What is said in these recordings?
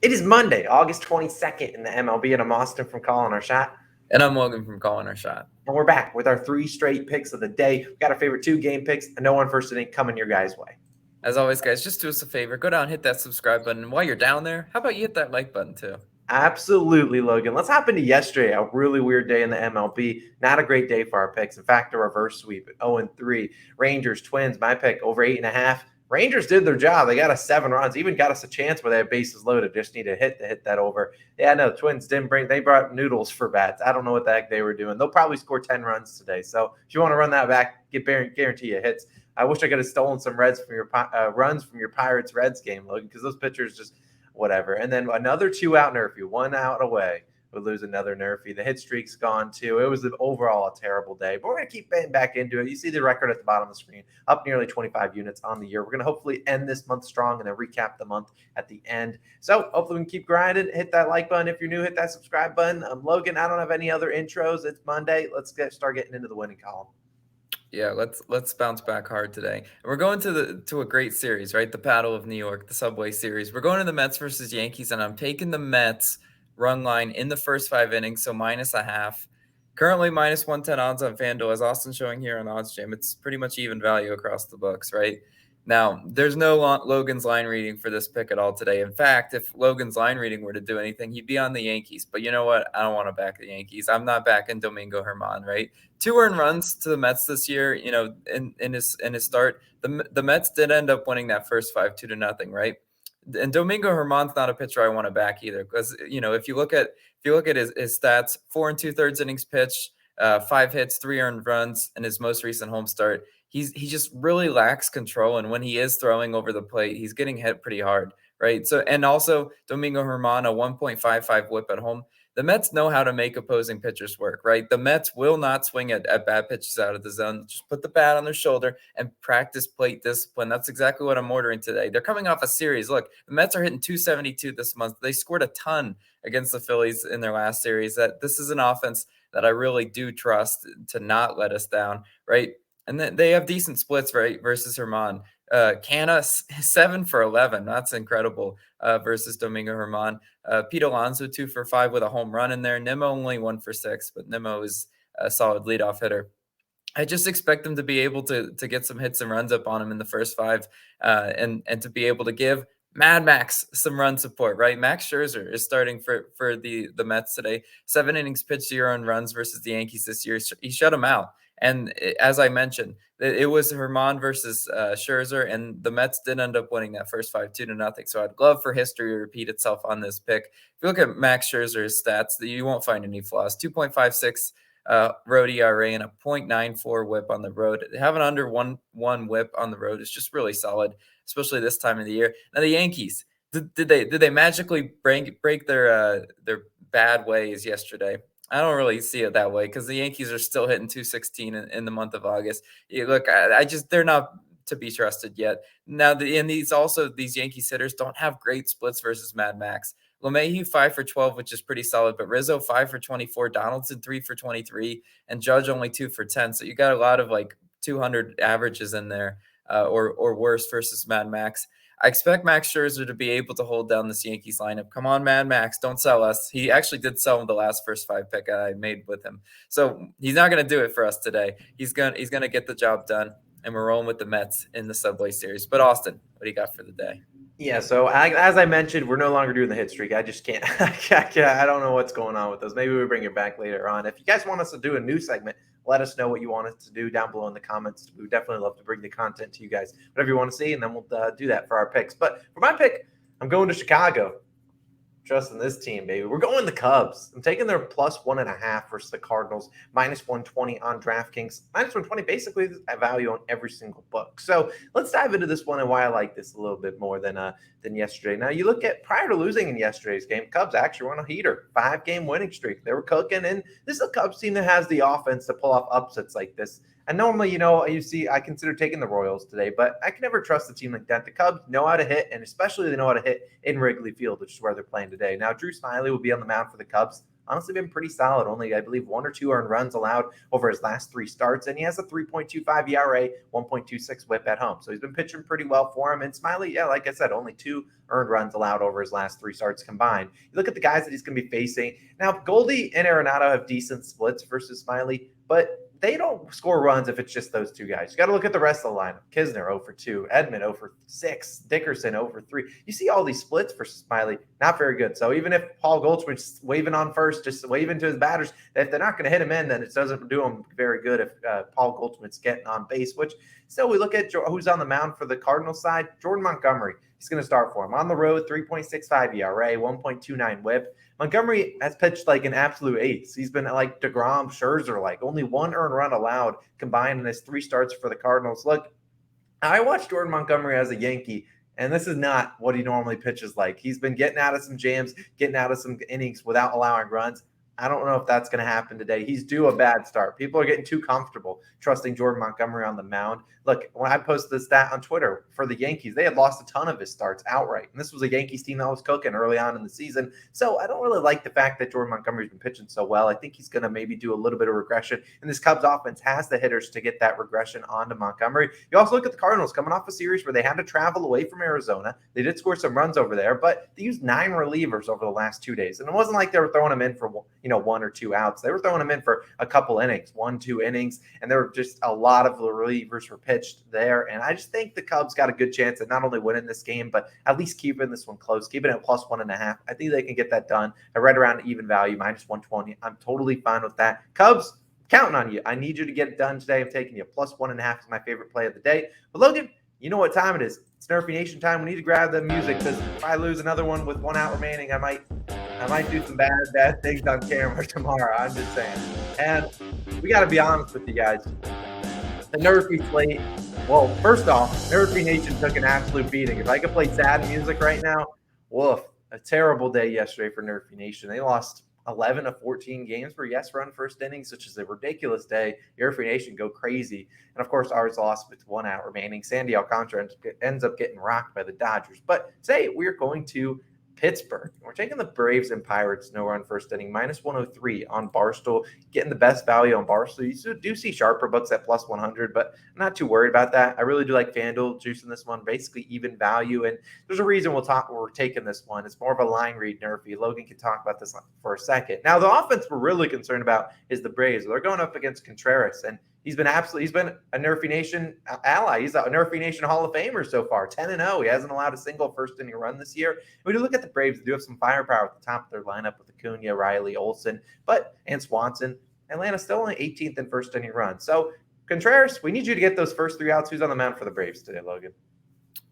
It is Monday, August 22nd in the MLB, and I'm Austin from Calling Our Shot. And I'm Logan from Calling Our Shot. And we're back with our 3 straight picks of the day. We've got our favorite 2-game picks, and no one first inning coming your guys' way. As always, guys, just do us a favor. Go down, hit that subscribe button. And while you're down there, how about you hit that like button too? Absolutely, Logan. Let's hop into yesterday, a really weird day in the MLB. Not a great day for our picks. In fact, a reverse sweep at 0-3. Rangers, Twins, my pick over 8.5. Rangers did their job. They got us 7 runs, even got us a chance where they have bases loaded. Just need to hit that over. Yeah, no, Twins they brought noodles for bats. I don't know what the heck they were doing. They'll probably score 10 runs today. So if you want to run that back, guarantee you hits. I wish I could have stolen some runs from your Pirates Reds game, Logan, because those pitchers just whatever. And then another 2 out NRFI, 1 out away. We'll lose another NRFI. The hit streak's gone too. It was overall a terrible day, but we're going to keep getting back into it. You see the record at the bottom of the screen, up nearly 25 units on the year. We're going to hopefully end this month strong and then recap the month at the end. So hopefully we can keep grinding. Hit that like button. If you're new, hit that subscribe button. Logan, I don't have any other intros. It's Monday. Let's start getting into the winning column. Yeah, let's bounce back hard today. And we're going to a great series, right? The Battle of New York, the Subway Series. We're going to the Mets versus Yankees, and I'm taking the Mets run line in the first 5 innings, so -0.5. Currently -110 odds on FanDuel, as Austin's showing here on OddsJam. It's pretty much even value across the books, right? Now, there's no Logan's line reading for this pick at all today. In fact, if Logan's line reading were to do anything, he'd be on the Yankees. But you know what? I don't want to back the Yankees. I'm not backing Domingo Germán, right? 2 earned runs to the Mets this year. You know, in his start, the Mets did end up winning that first 5 2-0, right? And Domingo Germán's not a pitcher I want to back either, because if you look at his stats, 4 2/3 innings pitched, 5 hits, 3 earned runs in his most recent home start. He just really lacks control, and when he is throwing over the plate, he's getting hit pretty hard, right? So, and also Domingo Germán, a 1.55 WHIP at home. The Mets know how to make opposing pitchers work, right? The Mets will not swing at bad pitches out of the zone. Just put the bat on their shoulder and practice plate discipline. That's exactly what I'm ordering today. They're coming off a series. Look, the Mets are hitting 272 this month. They scored a ton against the Phillies in their last series. That this is an offense that I really do trust to not let us down, right? And then they have decent splits, right, versus Germán. Canna, 7 for 11. That's incredible versus Domingo Germán. Pete Alonso, 2 for 5 with a home run in there. Nimmo only 1 for 6, but Nimmo is a solid leadoff hitter. I just expect them to be able to get some hits and runs up on him in the first 5 and to be able to give Mad Max some run support, right? Max Scherzer is starting for the Mets today. 7 innings pitched, 0 earned runs versus the Yankees this year. He shut them out. And as I mentioned, it was Germán versus Scherzer, and the Mets did end up winning that first 5 2-0. So I'd love for history to repeat itself on this pick. If you look at Max Scherzer's stats, you won't find any flaws. 2.56 road ERA and a 0.94 WHIP on the road. Having under one WHIP on the road is just really solid, especially this time of the year. Now the Yankees, did they magically break their bad ways yesterday? I don't really see it that way, because the Yankees are still hitting 216 in the month of August. Look, they're not to be trusted yet. Now, these Yankees hitters don't have great splits versus Mad Max. LeMahieu 5 for 12, which is pretty solid, but Rizzo 5 for 24, Donaldson 3 for 23, and Judge only 2 for 10. So you got a lot of like 200 averages in there, or worse versus Mad Max. I expect Max Scherzer to be able to hold down this Yankees lineup. Come on, Mad Max, don't sell us. He actually did sell the first 5 pick I made with him, so he's not going to do it for us today. He's gonna get the job done, and we're rolling with the Mets in the Subway Series. But Austin, what do you got for the day? Yeah, so as I mentioned, we're no longer doing the hit streak. I just can't. I don't know what's going on with those. Maybe we bring it back later on. If you guys want us to do a new segment, let us know what you want us to do down below in the comments. We would definitely love to bring the content to you guys, whatever you want to see, and then we'll do that for our picks. But for my pick, I'm going to Chicago. Trusting this team, baby. We're going the Cubs. I'm taking their +1.5 versus the Cardinals, -120 on DraftKings. -120 basically at value on every single book. So let's dive into this one and why I like this a little bit more than yesterday. Now, you look at prior to losing in yesterday's game, Cubs actually were on a heater, 5-game winning streak. They were cooking, and this is a Cubs team that has the offense to pull off upsets like this. And normally, I consider taking the Royals today, but I can never trust a team like that. The Cubs know how to hit, and especially they know how to hit in Wrigley Field, which is where they're playing today. Now, Drew Smyly will be on the mound for the Cubs. Honestly, been pretty solid. Only, I believe, 1 or 2 earned runs allowed over his last 3 starts, and he has a 3.25 ERA, 1.26 WHIP at home. So he's been pitching pretty well for him. And Smyly, yeah, like I said, only 2 earned runs allowed over his last 3 starts combined. You look at the guys that he's going to be facing. Now, Goldie and Arenado have decent splits versus Smyly, but they don't score runs if it's just those 2 guys. You got to look at the rest of the lineup. Kisner 0 for 2, Edman 0 for 6, Dickerson 0 for 3. You see all these splits for Smyly, not very good. So even if Paul Goldschmidt's waving on first, just waving to his batters, if they're not going to hit him in, then it doesn't do him very good if Paul Goldschmidt's getting on base. Which still, we look at who's on the mound for the Cardinals side. Jordan Montgomery, he's going to start for him on the road. 3.65 ERA, 1.29 WHIP. Montgomery has pitched like an absolute ace. He's been like DeGrom, Scherzer, like only 1 earned run allowed combined in his 3 starts for the Cardinals. Look, I watched Jordan Montgomery as a Yankee, and this is not what he normally pitches like. He's been getting out of some jams, getting out of some innings without allowing runs. I don't know if that's going to happen today. He's due a bad start. People are getting too comfortable trusting Jordan Montgomery on the mound. Look, when I posted this stat on Twitter for the Yankees, they had lost a ton of his starts outright. And this was a Yankees team that was cooking early on in the season. So I don't really like the fact that Jordan Montgomery's been pitching so well. I think he's going to maybe do a little bit of regression. And this Cubs offense has the hitters to get that regression onto Montgomery. You also look at the Cardinals coming off a series where they had to travel away from Arizona. They did score some runs over there, but they used 9 relievers over the last 2 days. And it wasn't like they were throwing them in for 1 or 2 outs. They were throwing them in for a couple innings, 1-2 innings, and there were just a lot of the relievers were pitched there. And I just think the Cubs got a good chance at not only winning this game, but at least keeping this one close, keeping it at +1.5. I think they can get that done. I read around even value, -120. I'm totally fine with that. Cubs, counting on you. I need you to get it done today. I'm taking you +1.5 is my favorite play of the day. But Logan, you know what time it is. It's NRFI Nation time. We need to grab the music because if I lose another one with 1 out remaining, I might do some bad things on camera tomorrow. I'm just saying. And we got to be honest with you guys. The NRFI slate, well, first off, NRFI Nation took an absolute beating. If I could play sad music right now, woof. A terrible day yesterday for NRFI Nation. They lost 11 of 14 games for yes run first innings, which is a ridiculous day. NRFI Nation go crazy. And of course, ours lost with 1 out remaining. Sandy Alcantara ends up getting rocked by the Dodgers. But today we're going to Pittsburgh. We're taking the Braves and Pirates no run first inning, -103 on Barstool, getting the best value on Barstool. You do see sharper books at +100, but I'm not too worried about that. I really do like FanDuel juicing this one, basically even value. And there's a reason we're taking this one. It's more of a line read NRFI. Logan can talk about this for a second. Now, the offense we're really concerned about is the Braves. They're going up against Contreras, and he's been a NRFI Nation ally. He's a NRFI Nation Hall of Famer so far, 10-0. He hasn't allowed a single first inning run this year. And when you look at the Braves, they do have some firepower at the top of their lineup with Acuna, Riley, Olsen, and Swanson. Atlanta's still only 18th in first inning runs. So, Contreras, we need you to get those first 3 outs. Who's on the mound for the Braves today, Logan?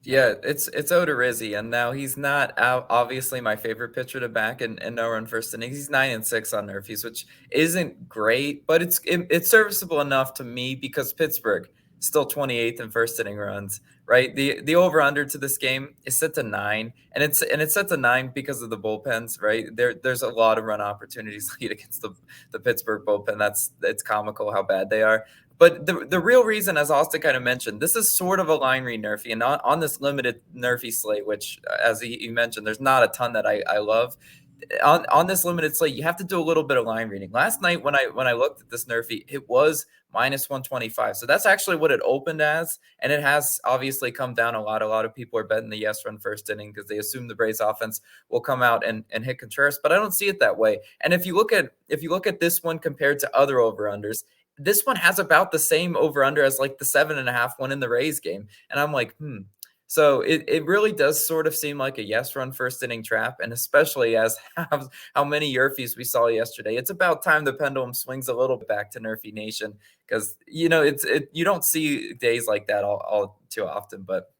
Yeah, it's Odorizzi, and now he's not obviously my favorite pitcher to back and no run first innings. He's 9-6 on NRFIs, which isn't great, but it's serviceable enough to me because Pittsburgh still 28th in first inning runs, right? The over under to this game is set to 9, and it's set to 9 because of the bullpens, right? There's a lot of run opportunities lead against the Pittsburgh bullpen. It's comical how bad they are. But the real reason, as Austin kind of mentioned, this is sort of a line read NRFI, and on this limited NRFI slate, which, as he mentioned, there's not a ton that I love. On this limited slate, you have to do a little bit of line reading. Last night, when I looked at this NRFI, it was -125. So that's actually what it opened as, and it has obviously come down a lot. A lot of people are betting the yes run first inning because they assume the Braves offense will come out and hit Contreras, but I don't see it that way. And if you look at this one compared to other over-unders, this one has about the same over-under as like the 7.5 one in the Rays game. And I'm like, So it really does sort of seem like a yes run first inning trap. And especially as how many NRFIs we saw yesterday, it's about time the pendulum swings a little bit back to NRFI Nation because, you don't see days like that all too often, but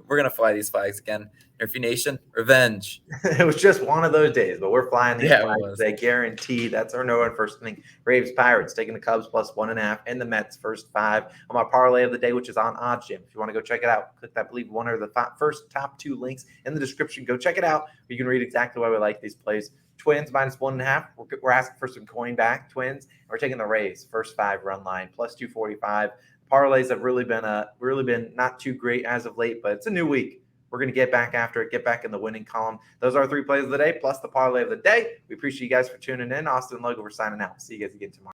we're going to fly these flags again. NRFI Nation, revenge. It was just one of those days, but we're flying these flags. They guarantee. That's our no run first inning. Braves Pirates taking the Cubs +1.5 and the Mets first 5 on my parlay of the day, which is on OddsJam. If you want to go check it out, click that, I believe, one of the first top 2 links in the description. Go check it out. You can read exactly why we like these plays. Twins -1.5. We're asking for some coin back. Twins. We're taking the Rays first 5 run line +245. Parlays have really been not too great as of late, but it's a new week. We're going to get back after it, get back in the winning column. Those are our 3 plays of the day plus the parlay of the day. We appreciate you guys for tuning in. Austin Logan, we're signing out. See you guys again tomorrow.